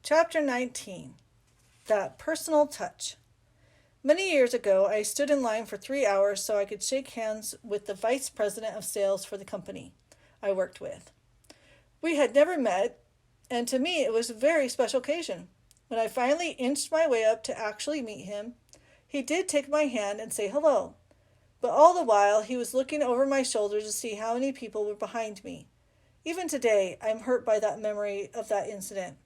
Chapter 19. That Personal Touch. Many years ago, I stood in line for 3 hours so I could shake hands with the vice president of sales for the company I worked with. We had never met, and to me it was a very special occasion. When I finally inched my way up to actually meet him, he did take my hand and say hello, but all the while he was looking over my shoulder to see how many people were behind me. Even today, I'm hurt by that memory of that incident.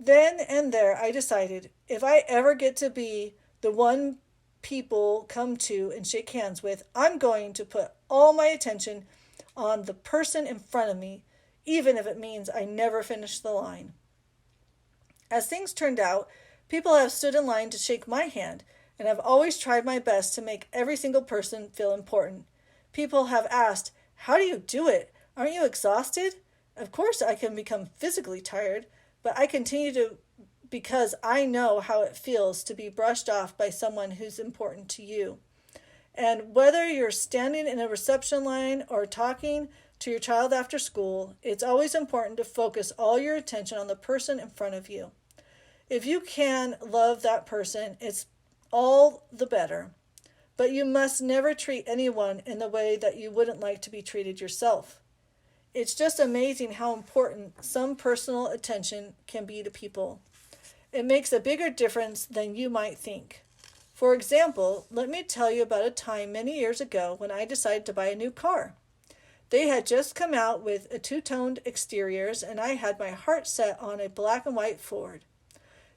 Then and there, I decided if I ever get to be the one people come to and shake hands with, I'm going to put all my attention on the person in front of me, even if it means I never finish the line. As things turned out, people have stood in line to shake my hand, and I've always tried my best to make every single person feel important. People have asked, "How do you do it? Aren't you exhausted?" Of course, I can become physically tired, but I continue to because I know how it feels to be brushed off by someone who's important to you. And whether you're standing in a reception line or talking to your child after school, it's always important to focus all your attention on the person in front of you. If you can love that person, it's all the better. But you must never treat anyone in the way that you wouldn't like to be treated yourself. It's just amazing how important some personal attention can be to people. It makes a bigger difference than you might think. For example, let me tell you about a time many years ago when I decided to buy a new car. They had just come out with a two-toned exteriors, and I had my heart set on a black and white Ford.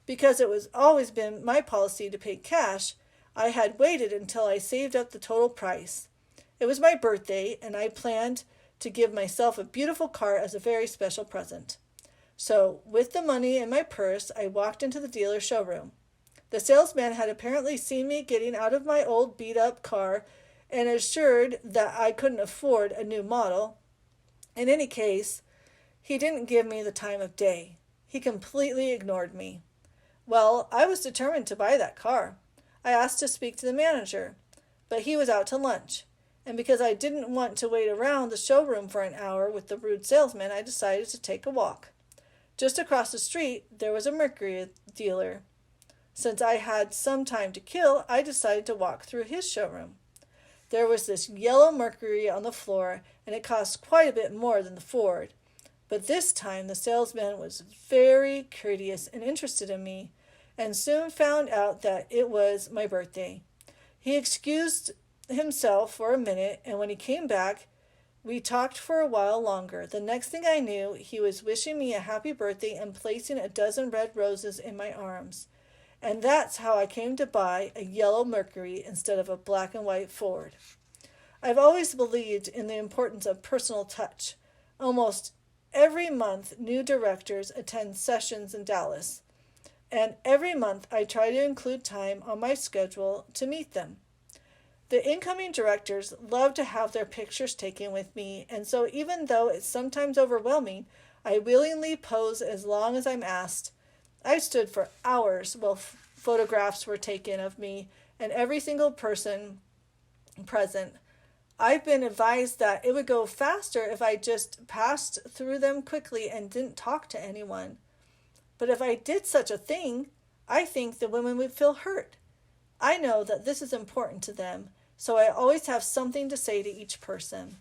Because it was always been my policy to pay cash, I had waited until I saved up the total price. It was my birthday, and I planned to give myself a beautiful car as a very special present. So, with the money in my purse, I walked into the dealer showroom. The salesman had apparently seen me getting out of my old beat-up car and assured that I couldn't afford a new model. In any case, he didn't give me the time of day. He completely ignored me. Well, I was determined to buy that car. I asked to speak to the manager, but he was out to lunch. And because I didn't want to wait around the showroom for an hour with the rude salesman, I decided to take a walk. Just across the street, there was a Mercury dealer. Since I had some time to kill, I decided to walk through his showroom. There was this yellow Mercury on the floor, and it cost quite a bit more than the Ford. But this time, the salesman was very courteous and interested in me, and soon found out that it was my birthday. He excused himself for a minute, and when he came back, we talked for a while longer. The next thing I knew, he was wishing me a happy birthday and placing a dozen red roses in my arms. And that's how I came to buy a yellow Mercury instead of a black and white Ford. I've always believed in the importance of personal touch. Almost every month, new directors attend sessions in Dallas. And every month, I try to include time on my schedule to meet them. The incoming directors love to have their pictures taken with me, and so even though it's sometimes overwhelming, I willingly pose as long as I'm asked. I stood for hours while photographs were taken of me and every single person present. I've been advised that it would go faster if I just passed through them quickly and didn't talk to anyone. But if I did such a thing, I think the women would feel hurt. I know that this is important to them, so I always have something to say to each person.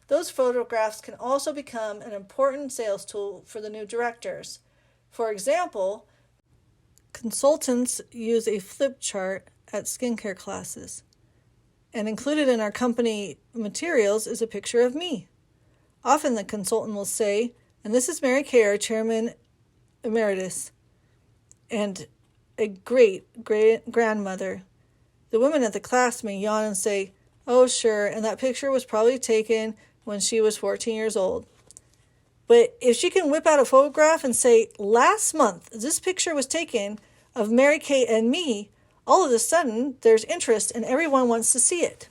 Those photographs can also become an important sales tool for the new directors. For example, consultants use a flip chart at skincare classes, and included in our company materials is a picture of me. Often the consultant will say, "And this is Mary Kay, our chairman emeritus, and a great-grandmother." The women at the class may yawn and say, "Oh, sure, and that picture was probably taken when she was 14 years old." But if she can whip out a photograph and say, "Last month, this picture was taken of Mary Kay and me," all of a sudden, there's interest and everyone wants to see it.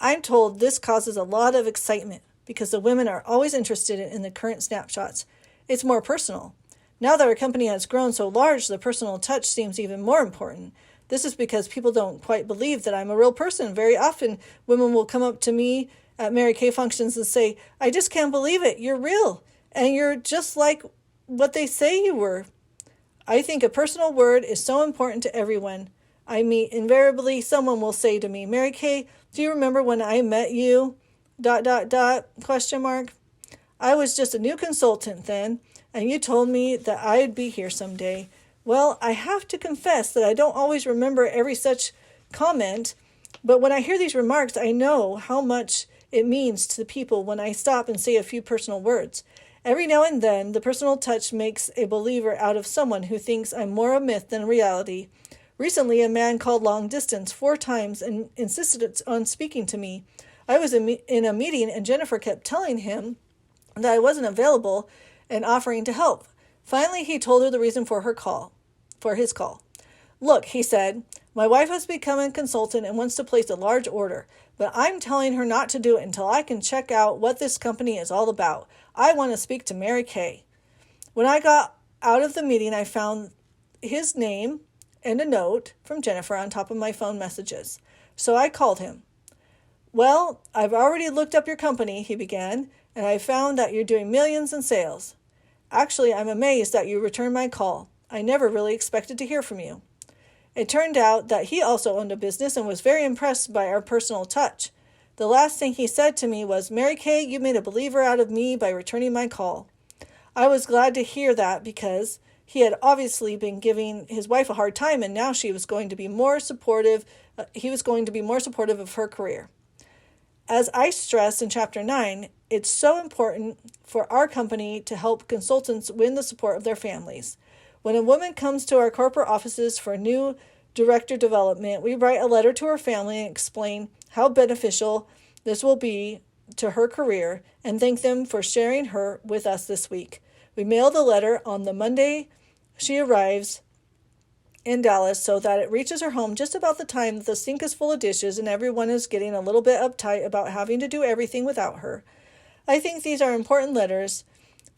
I'm told this causes a lot of excitement because the women are always interested in the current snapshots. It's more personal. Now that our company has grown so large, the personal touch seems even more important. This is because people don't quite believe that I'm a real person. Very often, women will come up to me at Mary Kay functions and say, "I just can't believe it. You're real. And you're just like what they say you were." I think a personal word is so important to everyone I meet. Invariably, someone will say to me, Mary Kay, do you remember when I met you? ... Question mark. I was just a new consultant then, and you told me that I'd be here someday. Well, I have to confess that I don't always remember every such comment, but when I hear these remarks, I know how much it means to the people when I stop and say a few personal words. Every now and then, the personal touch makes a believer out of someone who thinks I'm more a myth than reality. Recently, a man called long distance 4 times and insisted on speaking to me. I was in a meeting, and Jennifer kept telling him that I wasn't available and offering to help. Finally, he told her the reason for his call. Look, he said, my wife has become a consultant and wants to place a large order, but I'm telling her not to do it until I can check out what this company is all about. I want to speak to Mary Kay. When I got out of the meeting, I found his name and a note from Jennifer on top of my phone messages. So I called him. Well, I've already looked up your company, he began, and I found that you're doing millions in sales. Actually, I'm amazed that you returned my call. I never really expected to hear from you. It turned out that he also owned a business and was very impressed by our personal touch. The last thing he said to me was, Mary Kay, you made a believer out of me by returning my call. I was glad to hear that because he had obviously been giving his wife a hard time, and now he was going to be more supportive of her career. As I stress in Chapter 9, it's so important for our company to help consultants win the support of their families. When a woman comes to our corporate offices for new director development, we write a letter to her family and explain how beneficial this will be to her career and thank them for sharing her with us this week. We mail the letter on the Monday she arrives in Dallas so that it reaches her home just about the time that the sink is full of dishes and everyone is getting a little bit uptight about having to do everything without her. I think these are important letters,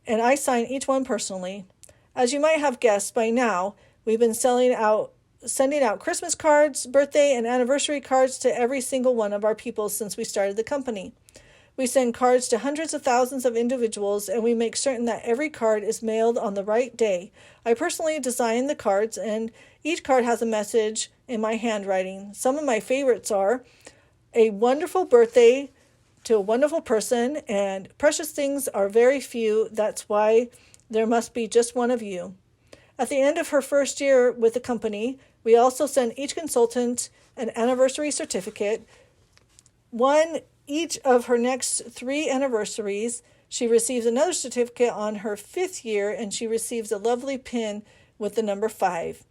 and I sign each one personally. As you might have guessed by now, we've been sending out Christmas cards, birthday, and anniversary cards to every single one of our people since we started the company. We send cards to hundreds of thousands of individuals, and we make certain that every card is mailed on the right day. I personally design the cards, and each card has a message in my handwriting. Some of my favorites are a wonderful birthday to a wonderful person, and precious things are very few. That's why there must be just one of you. At the end of her first year with the company, we also send each consultant an anniversary certificate. Each of her next 3 anniversaries, she receives another certificate on her 5th year, and she receives a lovely pin with the number 5.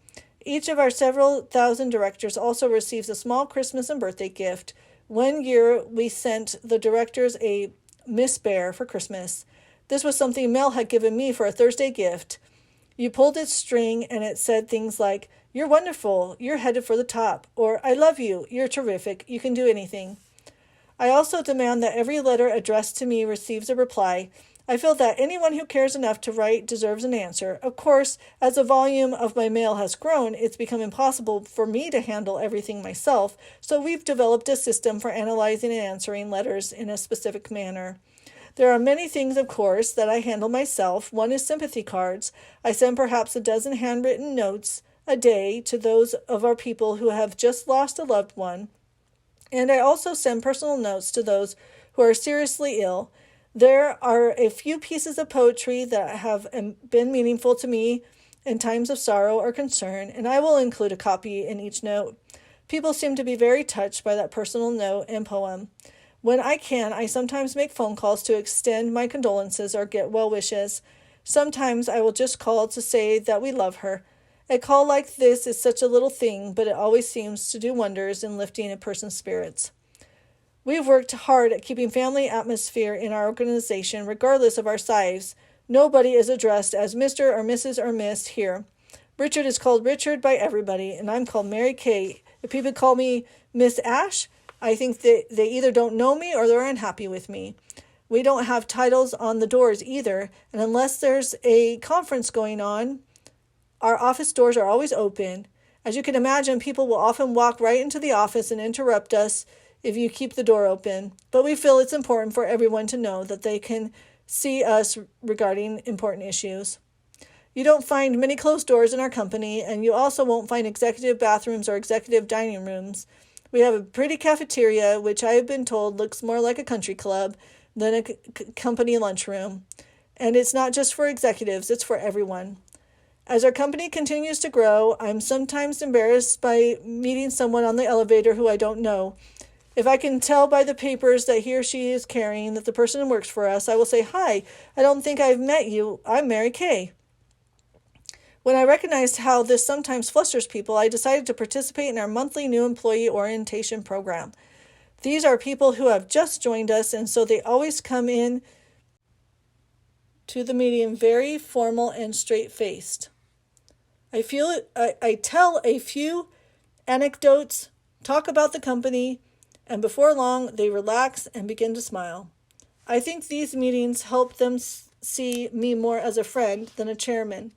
Each of our several thousand directors also receives a small Christmas and birthday gift. One year, we sent the directors a Miss Bear for Christmas. This was something Mel had given me for a Thursday gift. You pulled its string, and it said things like, "You're wonderful, you're headed for the top," or "I love you, you're terrific, you can do anything." I also demand that every letter addressed to me receives a reply. I feel that anyone who cares enough to write deserves an answer. Of course, as the volume of my mail has grown, it's become impossible for me to handle everything myself, so we've developed a system for analyzing and answering letters in a specific manner. There are many things, of course, that I handle myself. One is sympathy cards. I send perhaps a dozen handwritten notes a day to those of our people who have just lost a loved one. And I also send personal notes to those who are seriously ill. There are a few pieces of poetry that have been meaningful to me in times of sorrow or concern, and I will include a copy in each note. People seem to be very touched by that personal note and poem. When I can, I sometimes make phone calls to extend my condolences or get well wishes. Sometimes I will just call to say that we love her. A call like this is such a little thing, but it always seems to do wonders in lifting a person's spirits. We've worked hard at keeping family atmosphere in our organization, regardless of our size. Nobody is addressed as Mr. or Mrs. or Miss here. Richard is called Richard by everybody, and I'm called Mary Kay. If people call me Miss Ash, I think that they either don't know me or they're unhappy with me. We don't have titles on the doors either, and unless there's a conference going on, our office doors are always open. As you can imagine, people will often walk right into the office and interrupt us if you keep the door open. But we feel it's important for everyone to know that they can see us regarding important issues. You don't find many closed doors in our company, and you also won't find executive bathrooms or executive dining rooms. We have a pretty cafeteria, which I have been told looks more like a country club than a company lunchroom. And it's not just for executives, it's for everyone. As our company continues to grow, I'm sometimes embarrassed by meeting someone on the elevator who I don't know. If I can tell by the papers that he or she is carrying that the person works for us, I will say, "Hi, I don't think I've met you. I'm Mary Kay." When I recognized how this sometimes flusters people, I decided to participate in our monthly new employee orientation program. These are people who have just joined us, and so they always come in to the meeting very formal and straight-faced. I tell a few anecdotes, talk about the company, and before long they relax and begin to smile. I think these meetings help them see me more as a friend than a chairman.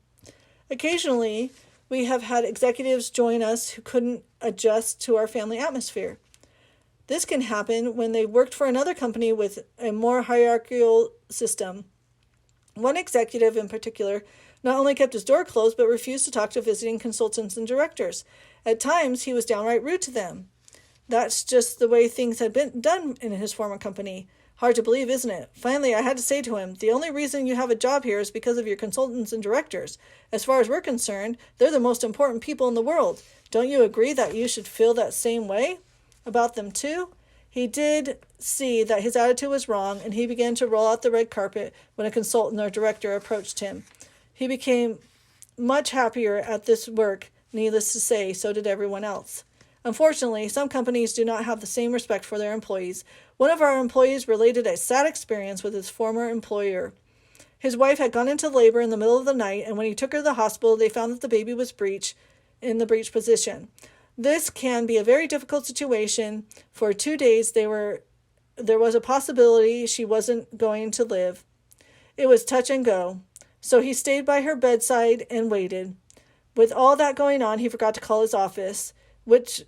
Occasionally, we have had executives join us who couldn't adjust to our family atmosphere. This can happen when they worked for another company with a more hierarchical system. One executive in particular not only kept his door closed, but refused to talk to visiting consultants and directors. At times, he was downright rude to them. That's just the way things had been done in his former company. Hard to believe, isn't it? Finally, I had to say to him, "The only reason you have a job here is because of your consultants and directors. As far as we're concerned, they're the most important people in the world. Don't you agree that you should feel that same way about them too?" He did see that his attitude was wrong, and he began to roll out the red carpet when a consultant or director approached him. He became much happier at this work. Needless to say, so did everyone else. Unfortunately, some companies do not have the same respect for their employees. One of our employees related a sad experience with his former employer. His wife had gone into labor in the middle of the night, and when he took her to the hospital, they found that the baby was in the breech position. This can be a very difficult situation. For 2 days, there was a possibility she wasn't going to live. It was touch and go. So he stayed by her bedside and waited. With all that going on, he forgot to call his office, which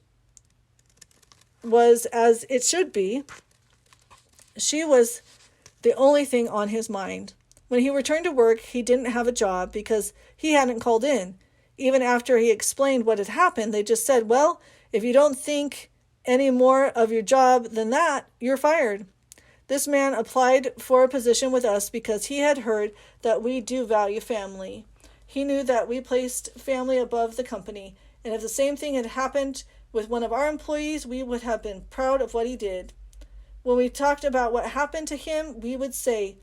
was as it should be. She was the only thing on his mind. When he returned to work, he didn't have a job because he hadn't called in. Even after he explained what had happened, they just said, "Well, if you don't think any more of your job than that, you're fired." This man applied for a position with us because he had heard that we do value family. He knew that we placed family above the company, and if the same thing had happened with one of our employees, we would have been proud of what he did. When we talked about what happened to him, we would say,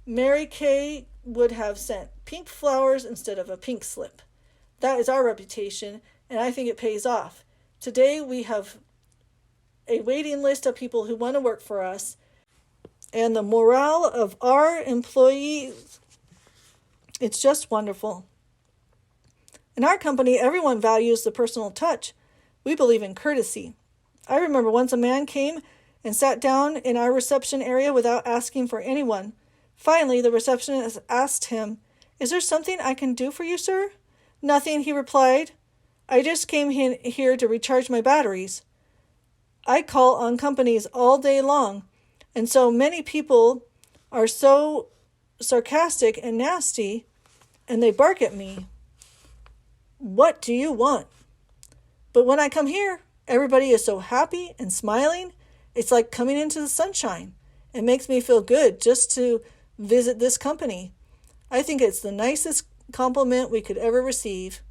"Mary Kay would have sent pink flowers instead of a pink slip." That is our reputation, and I think it pays off. Today we have a waiting list of people who want to work for us, and the morale of our employees, it's just wonderful. In our company, everyone values the personal touch. We believe in courtesy. I remember once a man came and sat down in our reception area without asking for anyone. Finally, the receptionist asked him, "Is there something I can do for you, sir?" "Nothing," he replied. "I just came here to recharge my batteries." I call on companies all day long, and so many people are so sarcastic and nasty, and they bark at me. What do you want? But when I come here, everybody is so happy and smiling. It's like coming into the sunshine. It makes me feel good just to visit this company. I think it's the nicest compliment we could ever receive.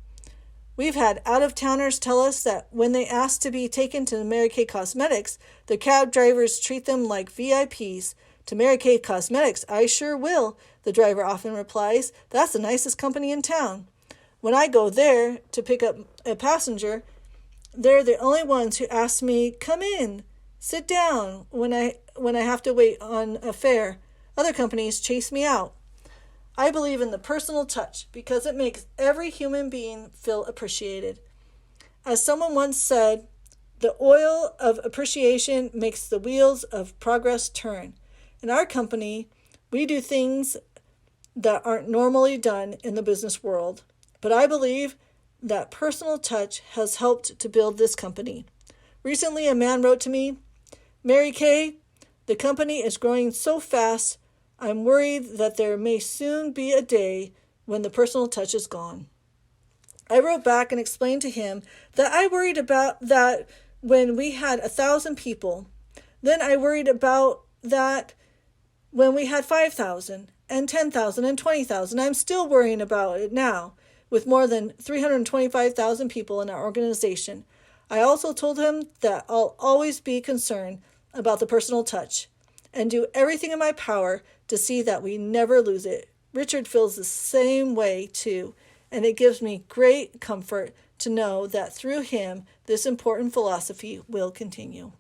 We've had out-of-towners tell us that when they ask to be taken to Mary Kay Cosmetics, the cab drivers treat them like VIPs. "To Mary Kay Cosmetics, I sure will," the driver often replies. "That's the nicest company in town." When I go there to pick up a passenger, they're the only ones who ask me, "Come in, sit down," when I have to wait on a fare. Other companies chase me out. I believe in the personal touch because it makes every human being feel appreciated. As someone once said, "The oil of appreciation makes the wheels of progress turn." In our company, we do things that aren't normally done in the business world, but I believe that personal touch has helped to build this company. Recently, a man wrote to me, "Mary Kay, the company is growing so fast, I'm worried that there may soon be a day when the personal touch is gone. I wrote back and explained to him that I worried about that when we had 1,000 people. Then I worried about that when we had 5,000 and 10,000 and 20,000. I'm still worrying about it now with more than 325,000 people in our organization. I also told him that I'll always be concerned about the personal touch and do everything in my power to see that we never lose it. Richard feels the same way too, and it gives me great comfort to know that through him, this important philosophy will continue.